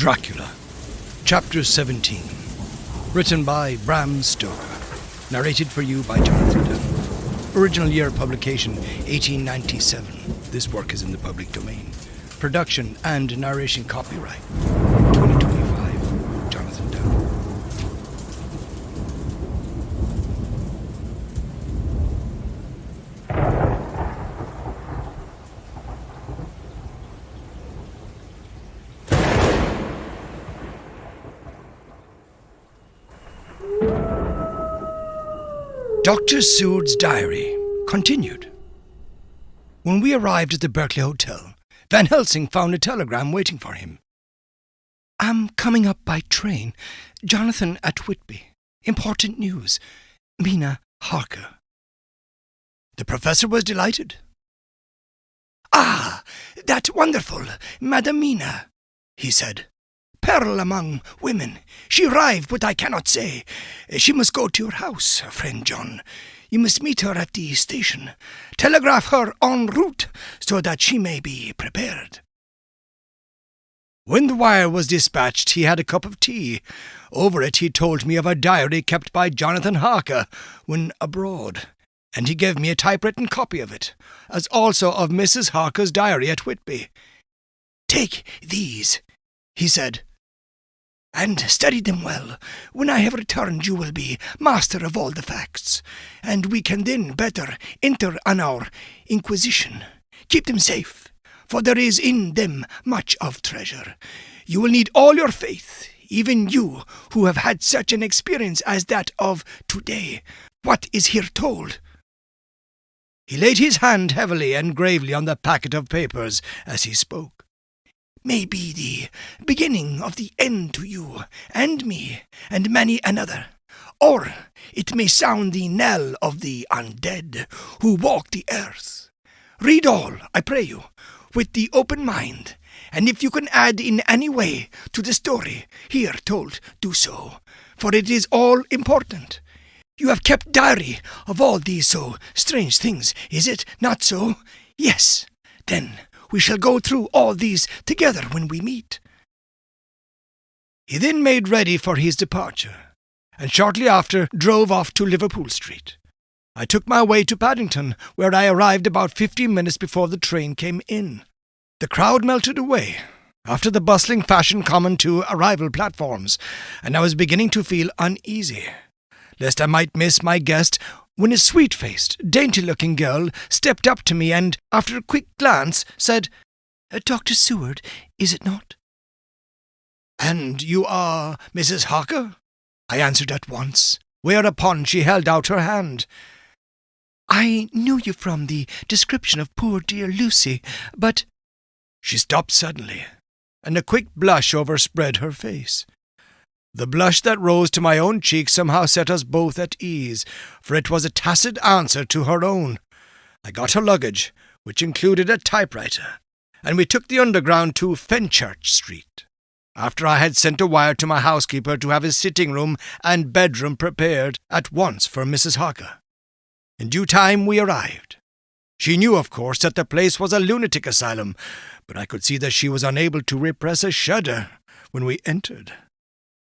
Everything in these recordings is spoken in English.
Dracula, Chapter 17. Written by Bram Stoker. Narrated for you by Jonathan Dunne. Original year of publication, 1897. This work is in the public domain. Production and narration copyright, 2025. Jonathan Dunne. Dr. Seward's diary continued. When we arrived at the Berkeley Hotel, Van Helsing found a telegram waiting for him. "I'm coming up by train. Jonathan at Whitby. Important news. Mina Harker." The professor was delighted. "Ah, that's wonderful, Madam Mina," he said. "Pearl among women. She arrived, but I cannot say. She must go to your house, friend John. You must meet her at the station. Telegraph her en route, so that she may be prepared." When the wire was dispatched, he had a cup of tea. Over it he told me of a diary kept by Jonathan Harker when abroad, and he gave me a typewritten copy of it, as also of Mrs. Harker's diary at Whitby. "Take these," he said, "and study them well. When I have returned you will be master of all the facts, and we can then better enter on our inquisition. Keep them safe, for there is in them much of treasure. You will need all your faith, even you who have had such an experience as that of today. What is here told?" He laid his hand heavily and gravely on the packet of papers as he spoke. "May be the beginning of the end to you, and me, and many another. Or it may sound the knell of the undead who walk the earth. Read all, I pray you, with the open mind, and if you can add in any way to the story here told, do so, for it is all important. You have kept diary of all these so strange things, is it not so? Yes, then we shall go through all these together when we meet." He then made ready for his departure, and shortly after drove off to Liverpool Street. I took my way to Paddington, where I arrived about 15 minutes before the train came in. The crowd melted away, after the bustling fashion common to arrival platforms, and I was beginning to feel uneasy, lest I might miss my guest, when a sweet-faced, dainty-looking girl stepped up to me and, after a quick glance, said, "Dr. Seward, is it not?" "And you are Mrs. Harker?" I answered at once, whereupon she held out her hand. "I knew you from the description of poor dear Lucy, but—" She stopped suddenly, and a quick blush overspread her face. The blush that rose to my own cheek somehow set us both at ease, for it was a tacit answer to her own. I got her luggage, which included a typewriter, and we took the Underground to Fenchurch Street, after I had sent a wire to my housekeeper to have his sitting room and bedroom prepared at once for Mrs. Harker. In due time we arrived. She knew, of course, that the place was a lunatic asylum, but I could see that she was unable to repress a shudder when we entered.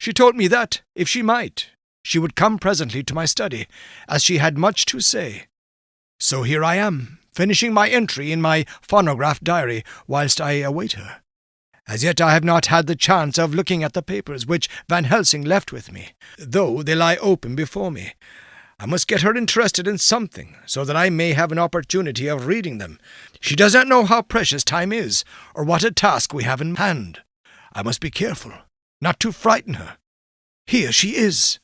She told me that, if she might, she would come presently to my study, as she had much to say. So here I am, finishing my entry in my phonograph diary whilst I await her. As yet I have not had the chance of looking at the papers which Van Helsing left with me, though they lie open before me. I must get her interested in something, so that I may have an opportunity of reading them. She does not know how precious time is, or what a task we have in hand. I must be careful not to frighten her. Here she is.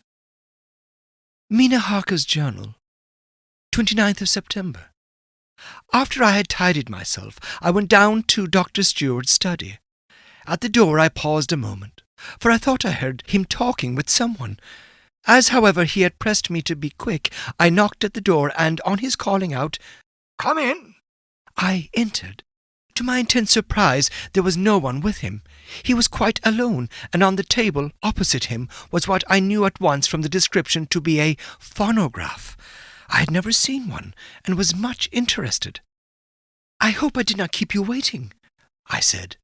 Mina Harker's Journal, 29th of September. After I had tidied myself, I went down to Dr. Seward's study. At the door I paused a moment, for I thought I heard him talking with someone. As, however, he had pressed me to be quick, I knocked at the door, and on his calling out, "Come in," I entered. To my intense surprise, there was no one with him. He was quite alone, and on the table opposite him was what I knew at once from the description to be a phonograph. I had never seen one, and was much interested. "I hope I did not keep you waiting," I said.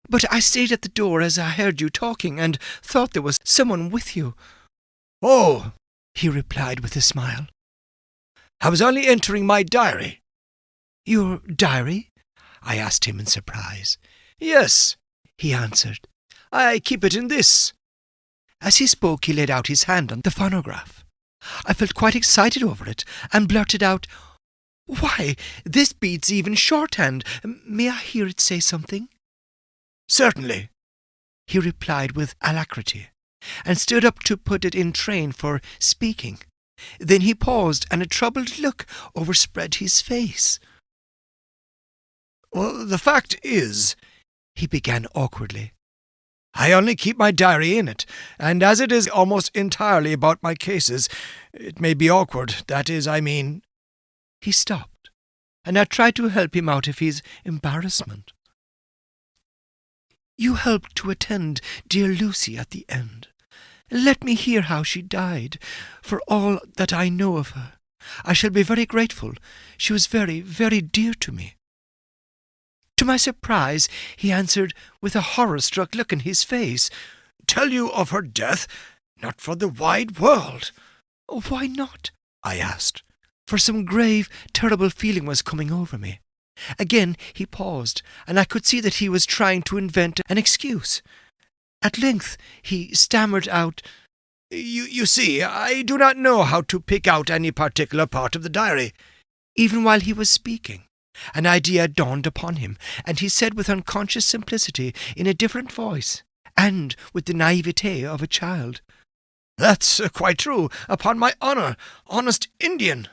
But I stayed at the door as I heard you talking and thought there was someone with you." "Oh," he replied with a smile. "I was only entering my diary." "Your diary?" I asked him in surprise. "Yes," he answered. "I keep it in this." As he spoke, he laid out his hand on the phonograph. I felt quite excited over it and blurted out, "Why, this beats even shorthand. May I hear it say something?" "Certainly," he replied with alacrity, and stood up to put it in train for speaking. Then he paused, and a troubled look overspread his face. "Well, the fact is," he began awkwardly, "I only keep my diary in it, and as it is almost entirely about my cases, it may be awkward, that is, I mean—" He stopped, and I tried to help him out of his embarrassment. "You helped to attend dear Lucy at the end. Let me hear how she died, for all that I know of her. I shall be very grateful. She was very, very dear to me." To my surprise, he answered with a horror-struck look in his face, "Tell you of her death? Not for the wide world." "Why not?" I asked, for some grave, terrible feeling was coming over me. Again he paused, and I could see that he was trying to invent an excuse. At length he stammered out, You see, I do not know how to pick out any particular part of the diary." Even while he was speaking, an idea dawned upon him, and he said with unconscious simplicity, in a different voice, and with the naivete of a child, "That's quite true, upon my honour, honest Indian."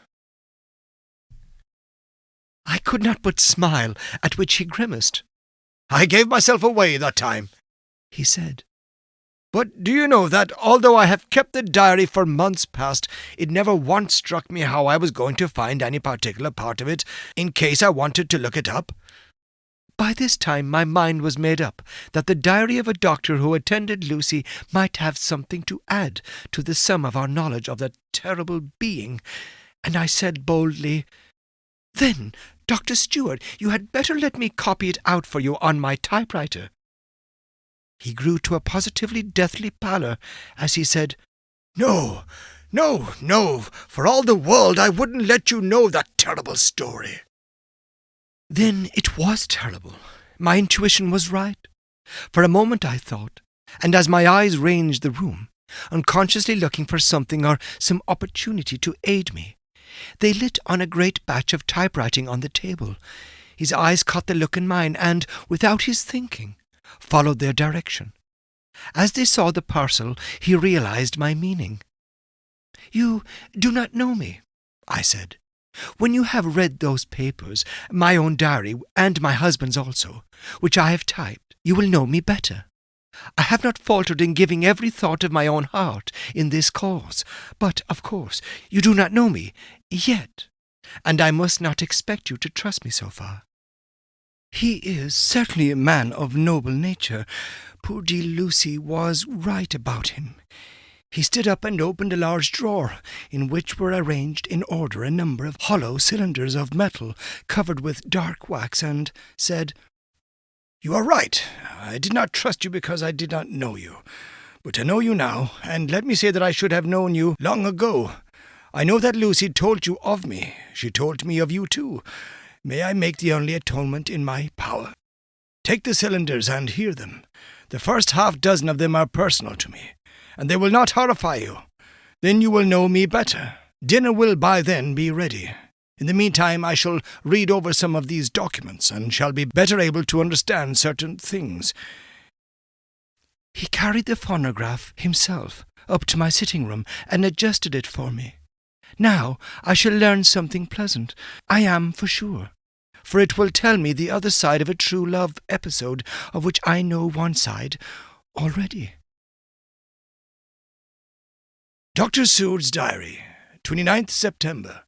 I could not but smile, at which he grimaced. "I gave myself away that time," he said. "But do you know that, although I have kept the diary for months past, it never once struck me how I was going to find any particular part of it, in case I wanted to look it up?" By this time my mind was made up that the diary of a doctor who attended Lucy might have something to add to the sum of our knowledge of that terrible being, and I said boldly, "Then, Dr. Seward, you had better let me copy it out for you on my typewriter." He grew to a positively deathly pallor as he said, No, for all the world I wouldn't let you know that terrible story." Then it was terrible. My intuition was right. For a moment I thought, and as my eyes ranged the room, unconsciously looking for something or some opportunity to aid me, they lit on a great batch of typewriting on the table. His eyes caught the look in mine, and, without his thinking, followed their direction. As they saw the parcel, he realized my meaning. "You do not know me," I said. "When you have read those papers, my own diary, and my husband's also, which I have typed, you will know me better. I have not faltered in giving every thought of my own heart in this cause, but, of course, you do not know me yet, and I must not expect you to trust me so far. He is certainly a man of noble nature. Poor dear Lucy was right about him." He stood up and opened a large drawer, in which were arranged in order a number of hollow cylinders of metal covered with dark wax, and said, "You are right. I did not trust you because I did not know you. But I know you now, and let me say that I should have known you long ago. I know that Lucy told you of me. She told me of you too. May I make the only atonement in my power? Take the cylinders and hear them. The first half-dozen of them are personal to me, and they will not horrify you. Then you will know me better. Dinner will by then be ready. In the meantime, I shall read over some of these documents, and shall be better able to understand certain things." He carried the phonograph himself up to my sitting room and adjusted it for me. Now I shall learn something pleasant, I am for sure, for it will tell me the other side of a true love episode of which I know one side already. Dr. Seward's Diary, 29th September.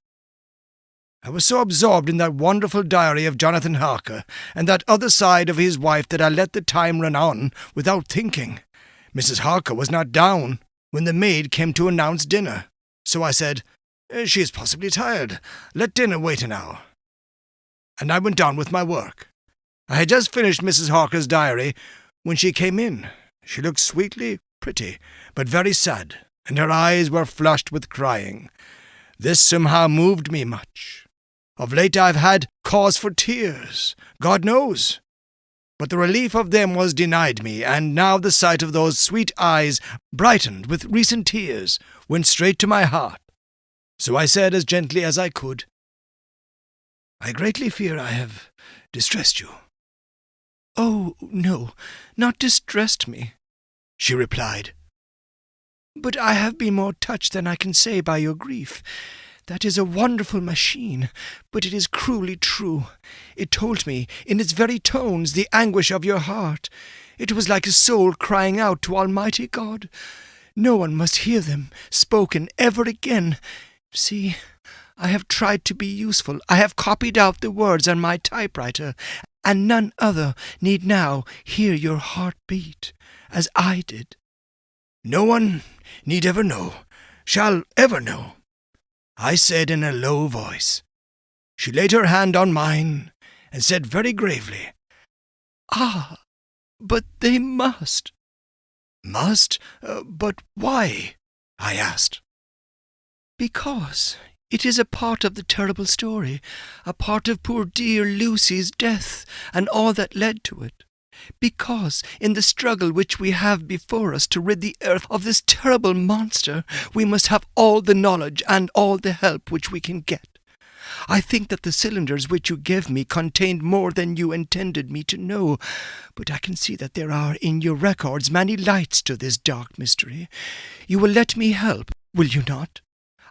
I was so absorbed in that wonderful diary of Jonathan Harker and that other side of his wife that I let the time run on without thinking. Mrs. Harker was not down when the maid came to announce dinner, so I said, "She is possibly tired. Let dinner wait an hour." And I went on with my work. I had just finished Mrs. Harker's diary when she came in. She looked sweetly pretty, but very sad, and her eyes were flushed with crying. This somehow moved me much. Of late I've had cause for tears, God knows. But the relief of them was denied me, and now the sight of those sweet eyes, brightened with recent tears, went straight to my heart. So I said as gently as I could, "I greatly fear I have distressed you." "Oh, no, not distressed me," she replied. "But I have been more touched than I can say by your grief. That is a wonderful machine, but it is cruelly true. It told me, in its very tones, the anguish of your heart. It was like a soul crying out to Almighty God. No one must hear them spoken ever again. See, I have tried to be useful. I have copied out the words on my typewriter, and none other need now hear your heart beat, as I did." "No one need ever know, shall ever know," I said in a low voice. She laid her hand on mine and said very gravely, "Ah, but they must." "Must? But why?" I asked. "Because it is a part of the terrible story, a part of poor dear Lucy's death and all that led to it. Because, in the struggle which we have before us to rid the earth of this terrible monster, we must have all the knowledge and all the help which we can get. I think that the cylinders which you gave me contained more than you intended me to know, but I can see that there are in your records many lights to this dark mystery. You will let me help, will you not?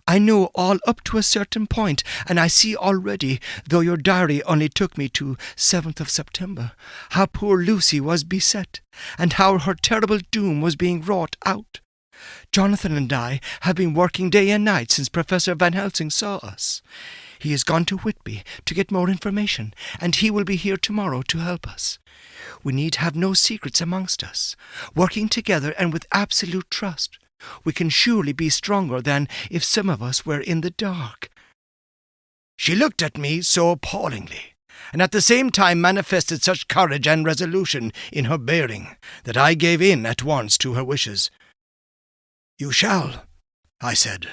I know all up to a certain point, and I see already, though your diary only took me to 7th of September, how poor Lucy was beset, and how her terrible doom was being wrought out. Jonathan and I have been working day and night since Professor Van Helsing saw us. He has gone to Whitby to get more information, and he will be here tomorrow to help us. We need have no secrets amongst us. Working together and with absolute trust, we can surely be stronger than if some of us were in the dark." She looked at me so appallingly, and at the same time manifested such courage and resolution in her bearing, that I gave in at once to her wishes. "You shall," I said,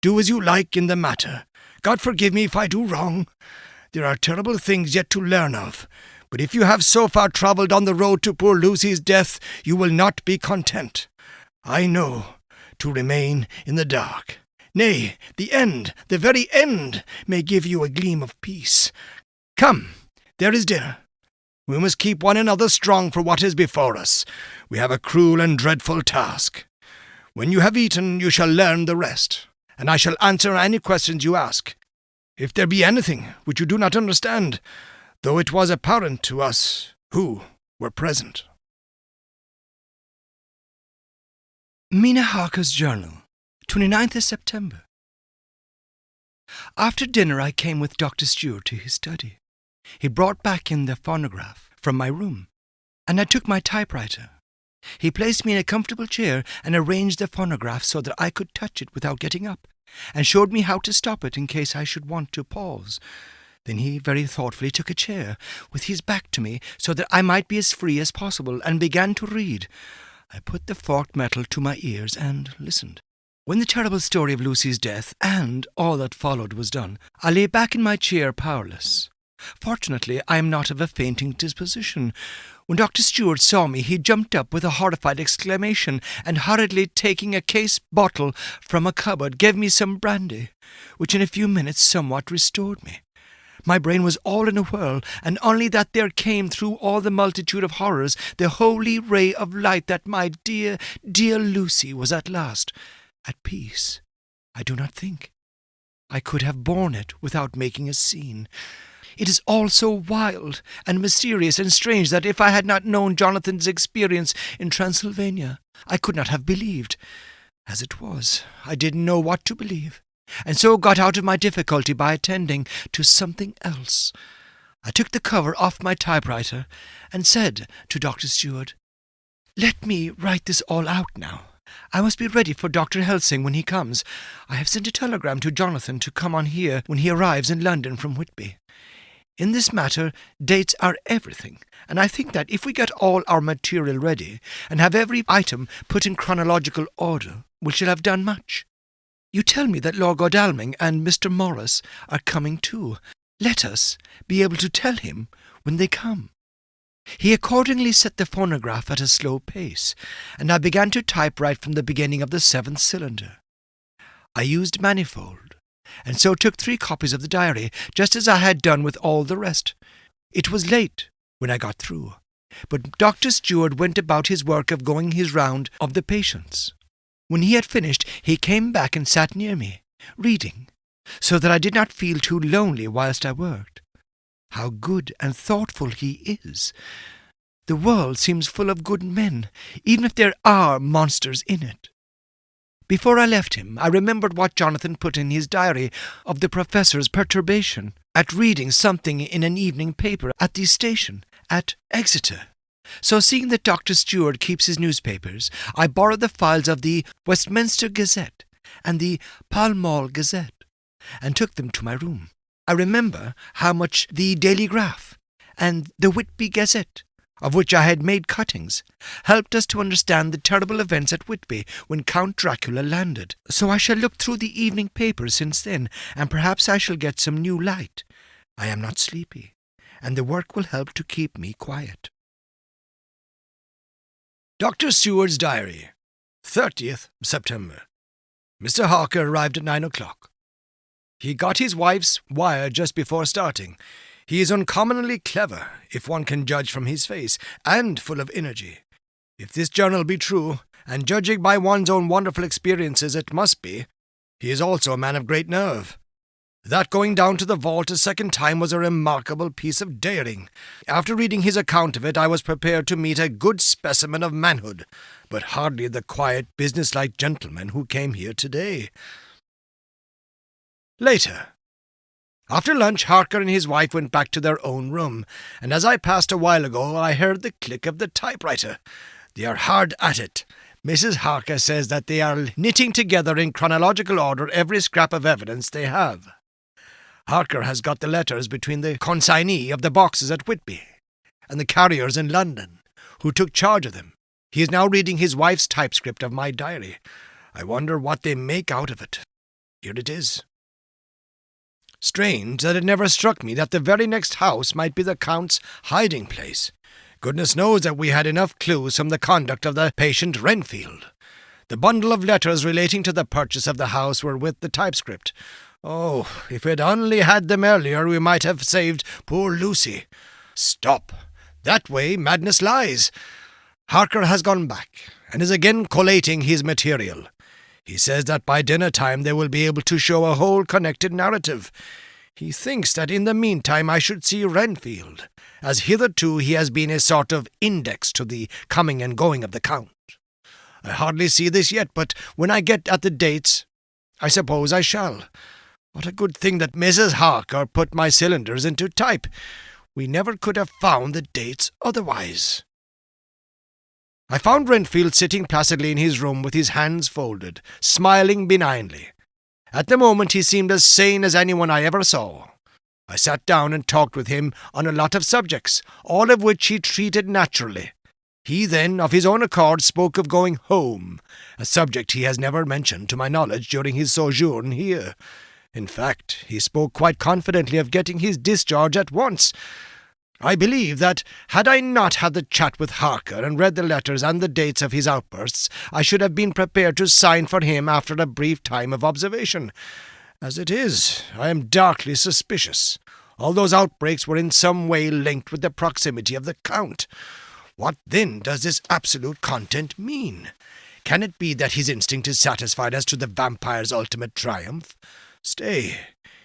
"do as you like in the matter. God forgive me if I do wrong. There are terrible things yet to learn of, but if you have so far travelled on the road to poor Lucy's death, you will not be content. I know to remain in the dark. Nay, the end, the very end, may give you a gleam of peace. Come, there is dinner. We must keep one another strong for what is before us. We have a cruel and dreadful task. When you have eaten, you shall learn the rest, and I shall answer any questions you ask. If there be anything which you do not understand, though it was apparent to us who were present." Mina Harker's Journal, 29th of September. After dinner I came with Dr. Seward to his study. He brought back in the phonograph from my room, and I took my typewriter. He placed me in a comfortable chair and arranged the phonograph so that I could touch it without getting up, and showed me how to stop it in case I should want to pause. Then he very thoughtfully took a chair, with his back to me, so that I might be as free as possible, and began to read. I put the forked metal to my ears and listened. When the terrible story of Lucy's death and all that followed was done, I lay back in my chair powerless. Fortunately, I am not of a fainting disposition. When Dr. Seward saw me, he jumped up with a horrified exclamation, and hurriedly taking a case bottle from a cupboard, gave me some brandy, which in a few minutes somewhat restored me. My brain was all in a whirl, and only that there came through all the multitude of horrors the holy ray of light that my dear, dear Lucy was at last at peace. I do not think I could have borne it without making a scene. It is all so wild and mysterious and strange that if I had not known Jonathan's experience in Transylvania, I could not have believed. As it was, I didn't know what to believe, and so got out of my difficulty by attending to something else. I took the cover off my typewriter and said to Dr. Seward, "Let me write this all out now. I must be ready for Dr. Helsing when he comes. I have sent a telegram to Jonathan to come on here when he arrives in London from Whitby. In this matter, dates are everything, and I think that if we get all our material ready and have every item put in chronological order, we shall have done much. You tell me that Lord Godalming and Mr. Morris are coming too. Let us be able to tell him when they come." He accordingly set the phonograph at a slow pace, and I began to type right from the beginning of the 7th cylinder. I used manifold, and so took 3 copies of the diary, just as I had done with all the rest. It was late when I got through, but Dr. Seward went about his work of going his round of the patients. When he had finished, he came back and sat near me, reading, so that I did not feel too lonely whilst I worked. How good and thoughtful he is! The world seems full of good men, even if there are monsters in it. Before I left him, I remembered what Jonathan put in his diary of the professor's perturbation at reading something in an evening paper at the station at Exeter. So seeing that Dr. Seward keeps his newspapers, I borrowed the files of the Westminster Gazette and the Pall Mall Gazette, and took them to my room. I remember how much the Daily Graph and the Whitby Gazette, of which I had made cuttings, helped us to understand the terrible events at Whitby when Count Dracula landed. So I shall look through the evening papers since then, and perhaps I shall get some new light. I am not sleepy, and the work will help to keep me quiet. Dr. Seward's Diary, 30th September. Mr. Harker arrived at 9 o'clock. He got his wife's wire just before starting. He is uncommonly clever, if one can judge from his face, and full of energy. If this journal be true, and judging by one's own wonderful experiences it must be, he is also a man of great nerve. That going down to the vault a second time was a remarkable piece of daring. After reading his account of it, I was prepared to meet a good specimen of manhood, but hardly the quiet, businesslike gentleman who came here today. Later. After lunch, Harker and his wife went back to their own room, and as I passed a while ago, I heard the click of the typewriter. They are hard at it. Mrs. Harker says that they are knitting together in chronological order every scrap of evidence they have. Harker has got the letters between the consignee of the boxes at Whitby and the carriers in London, who took charge of them. He is now reading his wife's typescript of my diary. I wonder what they make out of it. Here it is. Strange that it never struck me that the very next house might be the Count's hiding place. Goodness knows that we had enough clues from the conduct of the patient Renfield. The bundle of letters relating to the purchase of the house were with the typescript. Oh, if we'd only had them earlier, we might have saved poor Lucy. Stop! That way madness lies. Harker has gone back, and is again collating his material. He says that by dinner time they will be able to show a whole connected narrative. He thinks that in the meantime I should see Renfield, as hitherto he has been a sort of index to the coming and going of the Count. I hardly see this yet, but when I get at the dates, I suppose I shall. What a good thing that Mrs. Harker put my cylinders into type. We never could have found the dates otherwise. I found Renfield sitting placidly in his room with his hands folded, smiling benignly. At the moment he seemed as sane as anyone I ever saw. I sat down and talked with him on a lot of subjects, all of which he treated naturally. He then, of his own accord, spoke of going home, a subject he has never mentioned to my knowledge during his sojourn here. In fact, he spoke quite confidently of getting his discharge at once. I believe that, had I not had the chat with Harker and read the letters and the dates of his outbursts, I should have been prepared to sign for him after a brief time of observation. As it is, I am darkly suspicious. All those outbreaks were in some way linked with the proximity of the Count. What then does this absolute content mean? Can it be that his instinct is satisfied as to the vampire's ultimate triumph? Stay,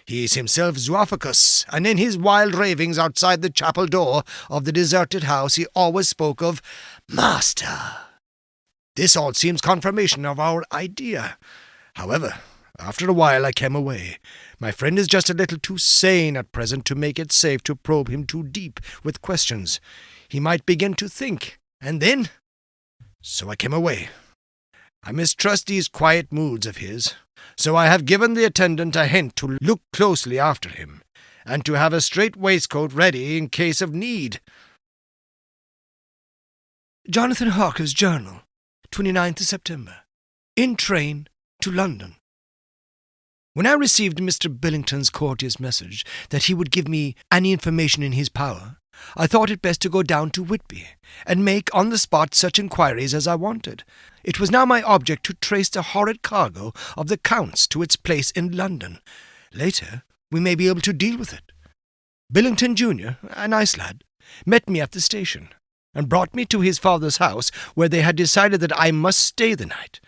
he is himself Zoophacus, and in his wild ravings outside the chapel door of the deserted house he always spoke of Master. This all seems confirmation of our idea. However, after a while I came away. My friend is just a little too sane at present to make it safe to probe him too deep with questions. He might begin to think, and then... So I came away. I mistrust these quiet moods of his, so I have given the attendant a hint to look closely after him, and to have a strait waistcoat ready in case of need. Jonathan Harker's journal, 29th of September. In train to London. When I received Mr. Billington's courteous message that he would give me any information in his power, I thought it best to go down to Whitby and make on the spot such inquiries as I wanted. It was now my object to trace the horrid cargo of the Count's to its place in London. Later, we may be able to deal with it. Billington Jr., a nice lad, met me at the station and brought me to his father's house, where they had decided that I must stay the night.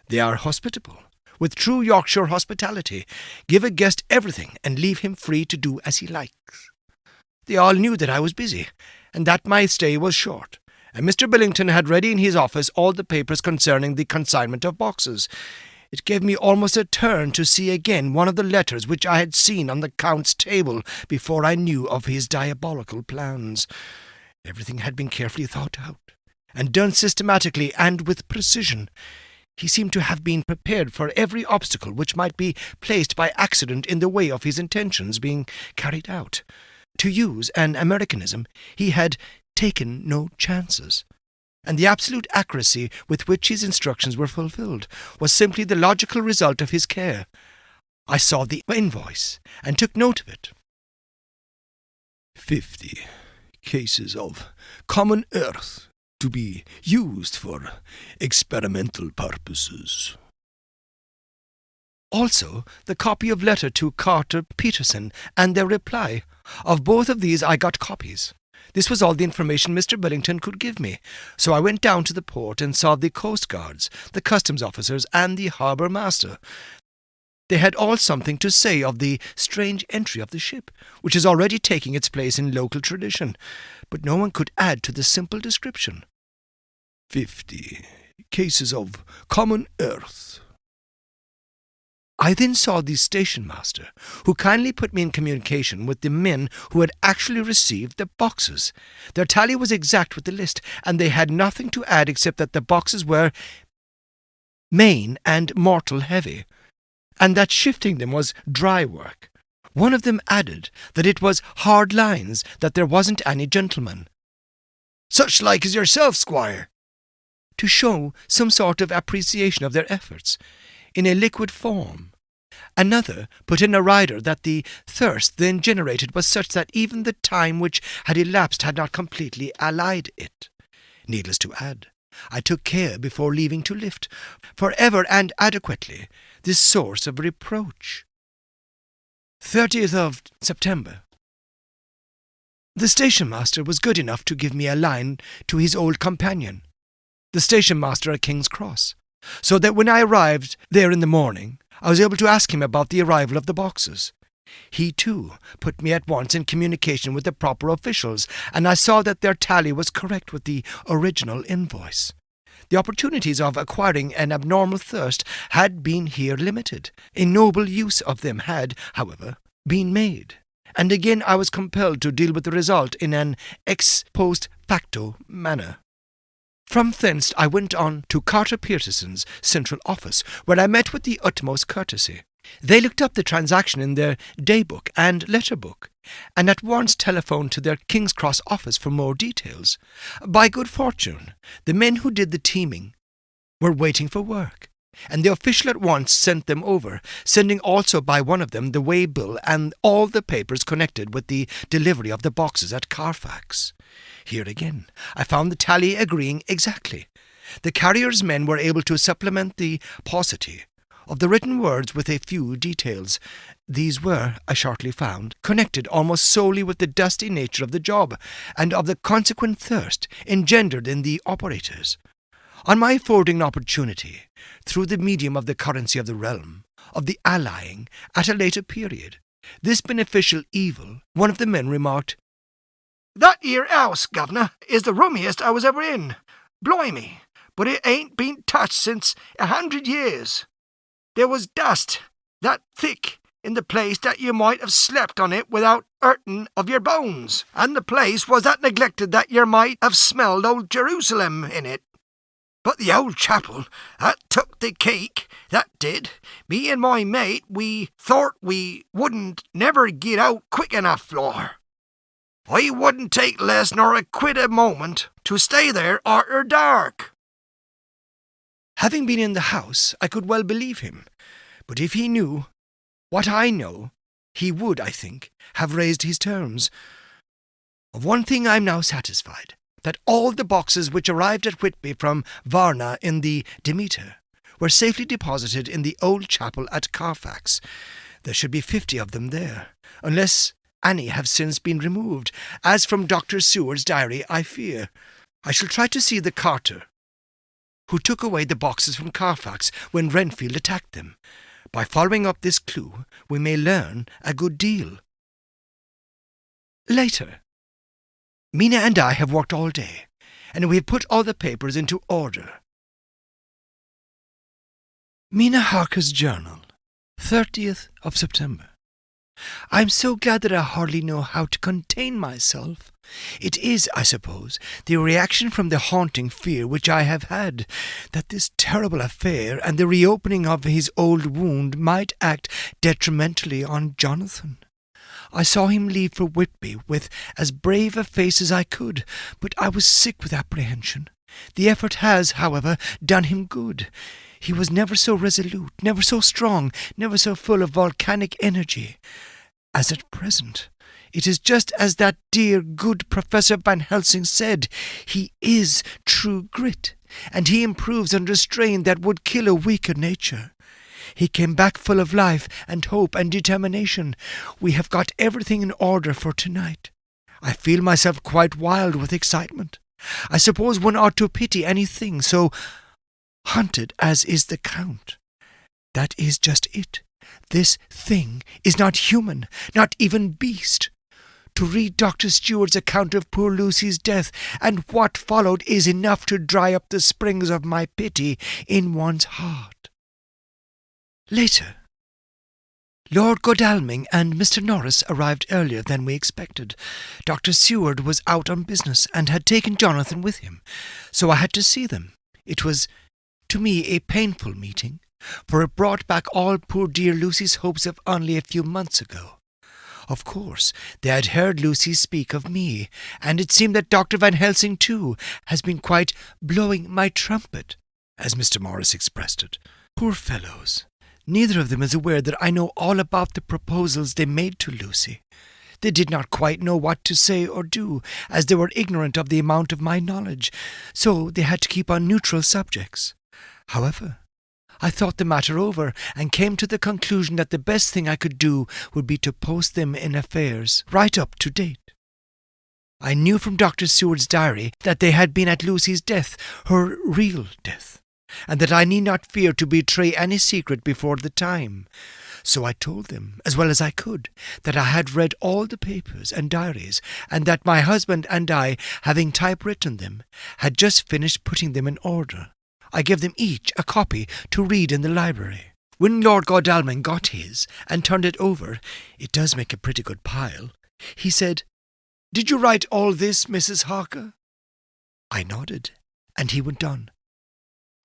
They are hospitable, with true Yorkshire hospitality, give a guest everything and leave him free to do as he likes. They all knew that I was busy, and that my stay was short, and Mr. Billington had ready in his office all the papers concerning the consignment of boxes. It gave me almost a turn to see again one of the letters which I had seen on the Count's table before I knew of his diabolical plans. Everything had been carefully thought out, and done systematically and with precision. He seemed to have been prepared for every obstacle which might be placed by accident in the way of his intentions being carried out. To use an Americanism, he had taken no chances, and the absolute accuracy with which his instructions were fulfilled was simply the logical result of his care. I saw the invoice and took note of it. 50 cases of common earth to be used for experimental purposes. Also, the copy of letter to Carter Peterson and their reply. Of both of these I got copies. This was all the information Mr. Billington could give me, so I went down to the port and saw the coast guards, the customs officers, and the harbour master. They had all something to say of the strange entry of the ship, which is already taking its place in local tradition, but no one could add to the simple description. 50 cases of common earth. I then saw the station master, who kindly put me in communication with the men who had actually received the boxes. Their tally was exact with the list, and they had nothing to add except that the boxes were main and mortal heavy, and that shifting them was dry work. One of them added that it was hard lines, that there wasn't any gentleman. Such like as yourself, squire. To show some sort of appreciation of their efforts, in a liquid form. Another put in a rider that the thirst then generated was such that even the time which had elapsed had not completely allayed it. Needless to add, I took care before leaving to lift, for ever and adequately, this source of reproach. 30th of September. The station-master was good enough to give me a line to his old companion, the station-master at King's Cross, so that when I arrived there in the morning, I was able to ask him about the arrival of the boxes. He, too, put me at once in communication with the proper officials, and I saw that their tally was correct with the original invoice. The opportunities of acquiring an abnormal thirst had been here limited. A noble use of them had, however, been made, and again I was compelled to deal with the result in an ex post facto manner. From thence I went on to Carter Peterson's central office, where I met with the utmost courtesy. They looked up the transaction in their day-book and letter-book, and at once telephoned to their King's Cross office for more details. By good fortune, the men who did the teaming were waiting for work, and the official at once sent them over, sending also by one of them the way-bill and all the papers connected with the delivery of the boxes at Carfax. Here again, I found the tally agreeing exactly. The carrier's men were able to supplement the paucity of the written words with a few details. These were, I shortly found, connected almost solely with the dusty nature of the job, and of the consequent thirst engendered in the operators. On my affording an opportunity, through the medium of the currency of the realm, of the allying at a later period, this beneficial evil, one of the men remarked, "That 'ere house, governor, is the rummiest I was ever in. Blimey, but it ain't been touched since 100 years. There was dust that thick in the place that you might have slept on it without hurting of your bones, and the place was that neglected that you might have smelled old Jerusalem in it. But the old chapel, that took the cake, that did. Me and my mate, we thought we wouldn't never get out quick enough for. I wouldn't take less nor a quid a moment to stay there arter dark. Having been in the house, I could well believe him. But if he knew what I know, he would, I think, have raised his terms. Of one thing I am now satisfied, that all the boxes which arrived at Whitby from Varna in the Demeter were safely deposited in the old chapel at Carfax. There should be 50 of them there, unless any have since been removed, as from Dr. Seward's diary I fear. I shall try to see the carter who took away the boxes from Carfax when Renfield attacked them. By following up this clue, we may learn a good deal. Later, Mina and I have worked all day, and we have put all the papers into order. Mina Harker's Journal, 30th of September. I am so glad that I hardly know how to contain myself. It is, I suppose, the reaction from the haunting fear which I have had, that this terrible affair and the reopening of his old wound might act detrimentally on Jonathan. I saw him leave for Whitby with as brave a face as I could, but I was sick with apprehension. The effort has, however, done him good. He was never so resolute, never so strong, never so full of volcanic energy as at present. It is just as that dear, good Professor Van Helsing said. He is true grit, and he improves under strain that would kill a weaker nature. He came back full of life and hope and determination. We have got everything in order for tonight. I feel myself quite wild with excitement. I suppose one ought to pity anything so hunted as is the Count. That is just it. This thing is not human, not even beast. To read Dr. Stewart's account of poor Lucy's death and what followed is enough to dry up the springs of my pity in one's heart. Later, Lord Godalming and Mr. Norris arrived earlier than we expected. Dr. Seward was out on business and had taken Jonathan with him, so I had to see them. It was, to me, a painful meeting, for it brought back all poor dear Lucy's hopes of only a few months ago. Of course, they had heard Lucy speak of me, and it seemed that Dr. Van Helsing, too, has been quite blowing my trumpet, as Mr. Morris expressed it. Poor fellows! Neither of them is aware that I know all about the proposals they made to Lucy. They did not quite know what to say or do, as they were ignorant of the amount of my knowledge, so they had to keep on neutral subjects. However, I thought the matter over, and came to the conclusion that the best thing I could do would be to post them in affairs right up to date. I knew from Dr. Seward's diary that they had been at Lucy's death, her real death, and that I need not fear to betray any secret before the time. So I told them, as well as I could, that I had read all the papers and diaries, and that my husband and I, having typewritten them, had just finished putting them in order. I gave them each a copy to read in the library. When Lord Godalming got his and turned it over, it does make a pretty good pile, he said, "Did you write all this, Mrs. Harker?" I nodded, and he went on.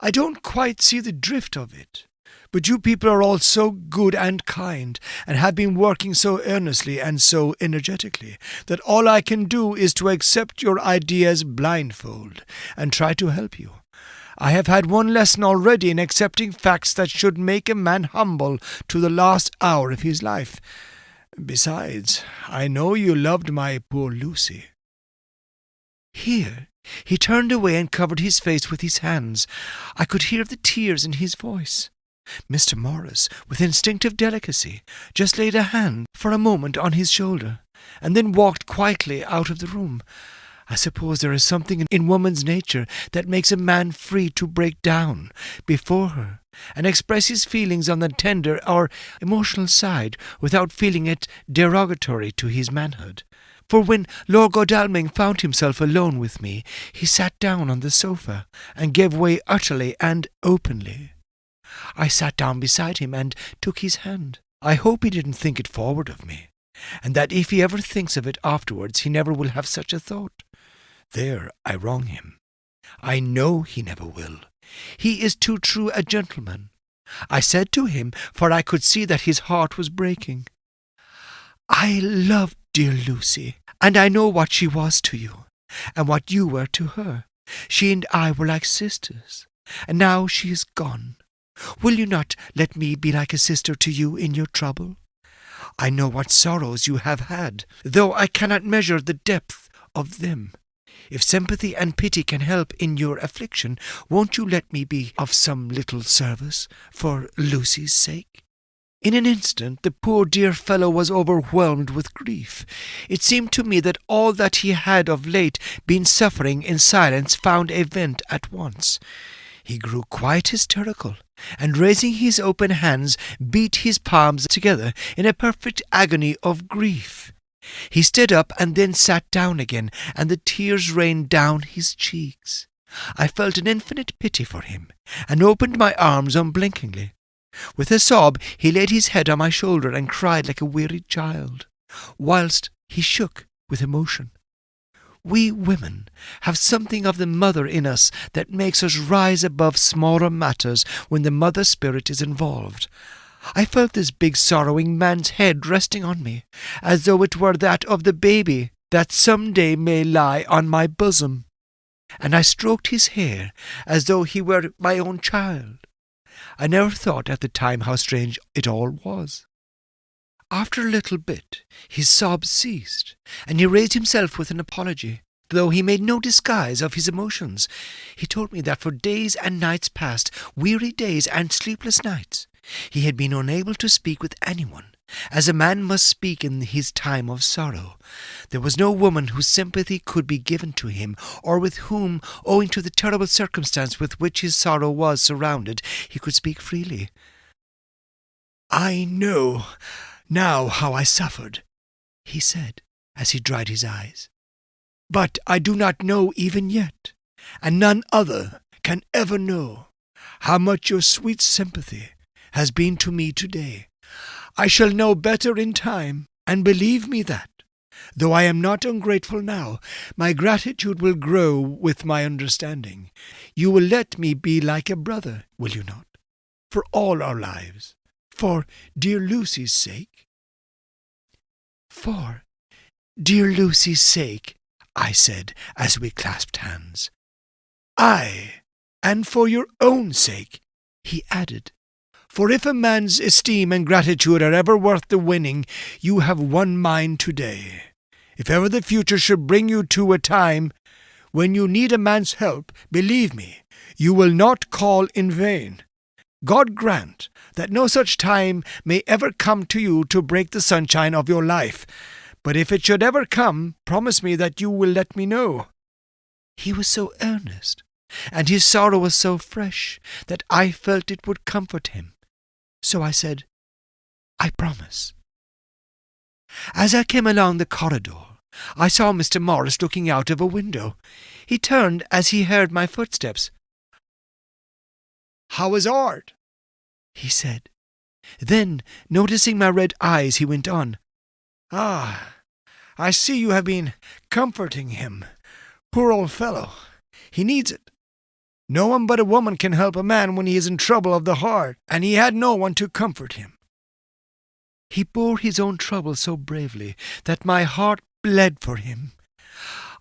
"I don't quite see the drift of it, but you people are all so good and kind, and have been working so earnestly and so energetically, that all I can do is to accept your ideas blindfold, and try to help you. I have had one lesson already in accepting facts that should make a man humble to the last hour of his life. Besides, I know you loved my poor Lucy." Here he turned away and covered his face with his hands. I could hear the tears in his voice. Mr. Morris, with instinctive delicacy, just laid a hand for a moment on his shoulder, and then walked quietly out of the room. I suppose there is something in woman's nature that makes a man free to break down before her and express his feelings on the tender or emotional side without feeling it derogatory to his manhood. For when Lord Godalming found himself alone with me, he sat down on the sofa and gave way utterly and openly. I sat down beside him and took his hand. I hope he didn't think it forward of me, and that if he ever thinks of it afterwards he never will have such a thought. There I wrong him. I know he never will. He is too true a gentleman. I said to him, for I could see that his heart was breaking, I loved dear Lucy, and I know what she was to you, and what you were to her. She and I were like sisters, and now she is gone. Will you not let me be like a sister to you in your trouble? I know what sorrows you have had, though I cannot measure the depth of them. If sympathy and pity can help in your affliction, won't you let me be of some little service for Lucy's sake? In an instant the poor dear fellow was overwhelmed with grief. It seemed to me that all that he had of late been suffering in silence found a vent at once. He grew quite hysterical, and raising his open hands, beat his palms together in a perfect agony of grief. He stood up and then sat down again, and the tears rained down his cheeks. I felt an infinite pity for him, and opened my arms unblinkingly. With a sob he laid his head on my shoulder and cried like a wearied child, whilst he shook with emotion. We women have something of the mother in us that makes us rise above smaller matters when the mother spirit is involved. I felt this big sorrowing man's head resting on me, as though it were that of the baby that some day may lie on my bosom, and I stroked his hair as though he were my own child. I never thought at the time how strange it all was. After a little bit, his sobs ceased, and he raised himself with an apology, though he made no disguise of his emotions. He told me that for days and nights past, weary days and sleepless nights, he had been unable to speak with anyone, as a man must speak in his time of sorrow. There was no woman whose sympathy could be given to him, or with whom, owing to the terrible circumstance with which his sorrow was surrounded, he could speak freely. "I know now how I suffered," he said, as he dried his eyes. "But I do not know even yet, and none other can ever know, how much your sweet sympathy has been to me today. I shall know better in time, and believe me that, though I am not ungrateful now, my gratitude will grow with my understanding. You will let me be like a brother, will you not, for all our lives, for dear Lucy's sake?" "For dear Lucy's sake," I said, as we clasped hands. "Aye, and for your own sake," he added. "For if a man's esteem and gratitude are ever worth the winning, you have won mine today. If ever the future should bring you to a time when you need a man's help, believe me, you will not call in vain. God grant that no such time may ever come to you to break the sunshine of your life. But if it should ever come, promise me that you will let me know." He was so earnest, and his sorrow was so fresh, that I felt it would comfort him. So I said, "I promise." As I came along the corridor, I saw Mr. Morris looking out of a window. He turned as he heard my footsteps. "How is Art?" he said. Then, noticing my red eyes, he went on, "Ah, I see you have been comforting him. Poor old fellow. He needs it. No one but a woman can help a man when he is in trouble of the heart, and he had no one to comfort him." He bore his own trouble so bravely that my heart bled for him.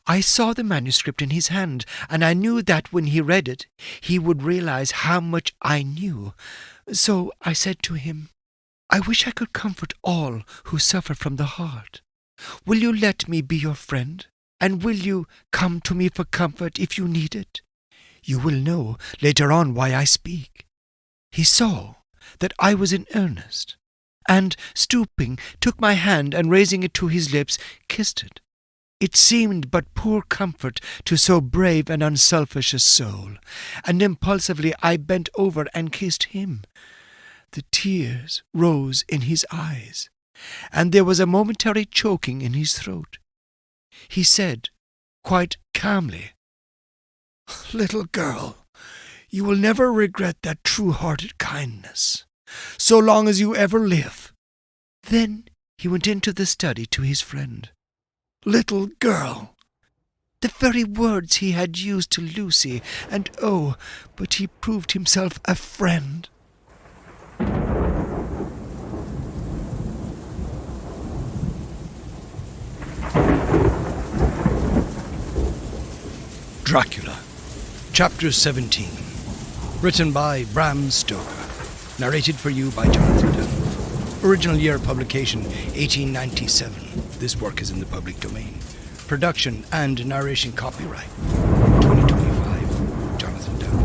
I saw the manuscript in his hand, and I knew that when he read it, he would realize how much I knew. So I said to him, "I wish I could comfort all who suffer from the heart. Will you let me be your friend, and will you come to me for comfort if you need it? You will know later on why I speak." He saw that I was in earnest, and, stooping, took my hand and raising it to his lips, kissed it. It seemed but poor comfort to so brave and unselfish a soul, and impulsively I bent over and kissed him. The tears rose in his eyes, and there was a momentary choking in his throat. He said, quite calmly, "Little girl, you will never regret that true-hearted kindness, so long as you ever live." Then he went into the study to his friend. "Little girl," The very words he had used to Lucy, and oh, but he proved himself a friend. Dracula, Chapter 17. Written by Bram Stoker. Narrated for you by Jonathan Dunne. Original year of publication, 1897. This work is in the public domain. Production and narration copyright, 2025. Jonathan Dunne.